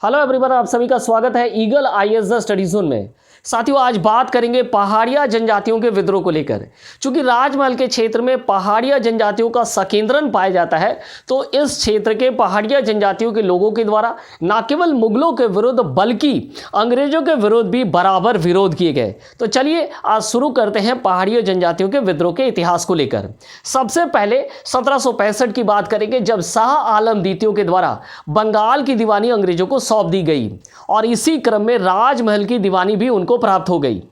Hello everyone, आप सभी का स्वागत है ईगल आईएएस स्टडी जोन में। साथियों, आज बात करेंगे पहाड़िया जनजातियों के विद्रोह को लेकर। चूंकि राजमहल के क्षेत्र में पहाड़िया जनजातियों का संकेंद्रण पाया जाता है, तो इस क्षेत्र के पहाड़िया जनजातियों के लोगों के द्वारा न केवल मुगलों के विरुद्ध बल्कि अंग्रेजों के विरुद्ध भी बराबर विरोध किए गए। तो चलिए आज शुरू करते हैं पहाड़िया जनजातियों के विद्रोह के इतिहास को लेकर। सबसे पहले 1765 की बात करेंगे, जब शाह आलम द्वितीय के द्वारा बंगाल की दीवानी अंग्रेजों को सौंप दी गई और इसी क्रम में राजमहल की दीवानी भी उनको प्राप्त हो गई।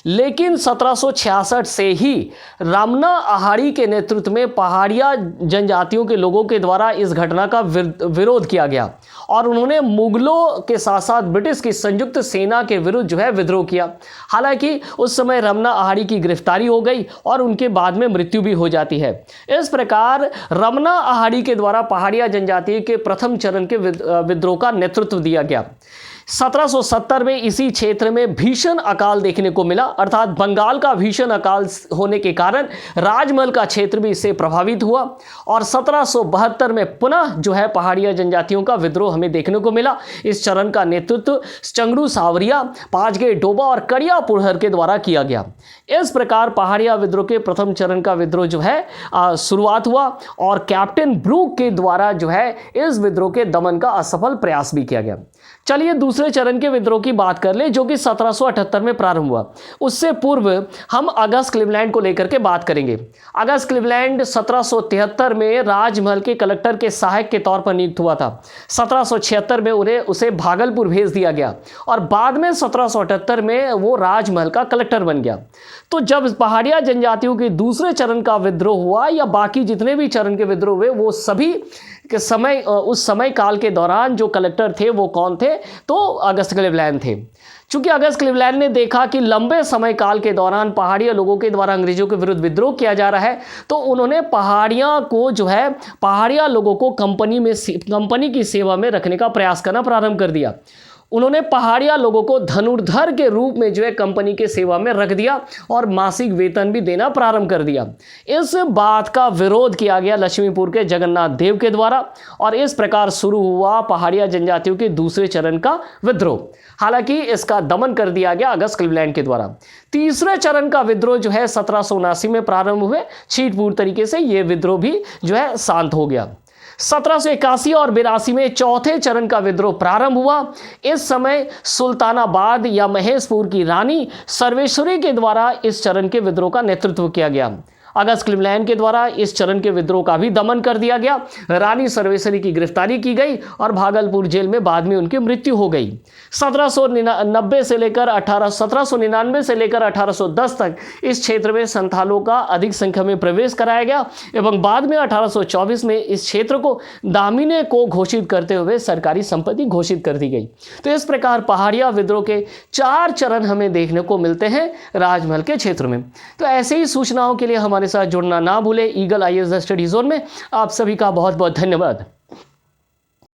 लेकिन 1766 से ही रमना अहाड़ी के नेतृत्व में पहाड़िया जनजातियों के लोगों के द्वारा इस घटना का विरोध किया गया और उन्होंने मुगलों के साथ साथ ब्रिटिश की संयुक्त सेना के विरुद्ध विद्रोह किया। हालांकि उस समय रमना अहाड़ी की गिरफ्तारी हो गई और उनके बाद में मृत्यु भी हो जाती है। इस प्रकार रमना अहाड़ी के द्वारा पहाड़िया जनजाति के प्रथम चरण के विद्रोह का नेतृत्व दिया गया। 1770 में इसी क्षेत्र में भीषण अकाल देखने को मिला, अर्थात बंगाल का भीषण अकाल होने के कारण राजमहल का क्षेत्र भी इससे प्रभावित हुआ और 1772 में पुनः पहाड़िया जनजातियों का विद्रोह हमें देखने को मिला। इस चरण का नेतृत्व चंगड़ू सावरिया, पांचगे डोबा और कड़िया पुरहर के द्वारा किया गया। इस प्रकार पहाड़िया विद्रोह के प्रथम चरण का विद्रोह शुरुआत हुआ और कैप्टन ब्रूक के द्वारा इस विद्रोह के दमन का असफल प्रयास भी किया गया। चलिए दूसरे चरण के विद्रोह की बात कर ले, जो कि 1778 में प्रारंभ हुआ। उससे पूर्व हम अगस्त क्लीवलैंड को लेकर के बात करेंगे। अगस्त क्लीवलैंड 1773 में राजमहल के कलेक्टर के सहायक के तौर पर नियुक्त हुआ था। 1776 में उसे भागलपुर भेज दिया गया और बाद में 1778 में वो राजमहल का कलेक्टर बन गया। तो जब पहाड़िया जनजातियों के दूसरे चरण का विद्रोह हुआ या बाकी जितने भी चरण के विद्रोह हुए, वो सभी के समय उस समय काल के दौरान जो कलेक्टर थे वो कौन थे? तो अगस्त क्लीवलैंड थे। चूंकि अगस्त क्लीवलैंड ने देखा कि लंबे समय काल के दौरान पहाड़िया लोगों के द्वारा अंग्रेजों के विरुद्ध विद्रोह किया जा रहा है, तो उन्होंने पहाड़िया लोगों को कंपनी की सेवा में रखने का प्रयास करना प्रारंभ कर दिया। उन्होंने पहाड़िया लोगों को धनुर्धर के रूप में कंपनी के सेवा में रख दिया और मासिक वेतन भी देना प्रारंभ कर दिया। इस बात का विरोध किया गया लक्ष्मीपुर के जगन्नाथ देव के द्वारा और इस प्रकार शुरू हुआ पहाड़िया जनजातियों के दूसरे चरण का विद्रोह। हालांकि इसका दमन कर दिया गया अगस्त क्लीवलैंड के द्वारा। तीसरे चरण का विद्रोह 1779 में प्रारंभ हुए। छीटपूर्ण तरीके से यह विद्रोह भी शांत हो गया। 1781 और 82 में चौथे चरण का विद्रोह प्रारंभ हुआ। इस समय सुल्तानाबाद या महेशपुर की रानी सर्वेश्वरी के द्वारा इस चरण के विद्रोह का नेतृत्व किया गया। अगस्त क्लीवलैंड के द्वारा इस चरण के विद्रोह का भी दमन कर दिया गया। रानी सर्वेश्वरी की गिरफ्तारी की गई और भागलपुर जेल में बाद में उनकी मृत्यु हो गई। 1799 से लेकर 1810 तक इस क्षेत्र में संथालों का अधिक संख्या में प्रवेश कराया गया एवं बाद में 1824 में इस क्षेत्र को दामिने को घोषित करते हुए सरकारी संपत्ति घोषित कर दी गई। तो इस प्रकार पहाड़िया विद्रोह के 4 चरण हमें देखने को मिलते हैं राजमहल के क्षेत्र में। तो ऐसे ही सूचनाओं के लिए हमारे साथ जुड़ना ना भूले। ईगल आईएएस स्टडी जोन में आप सभी का बहुत बहुत धन्यवाद।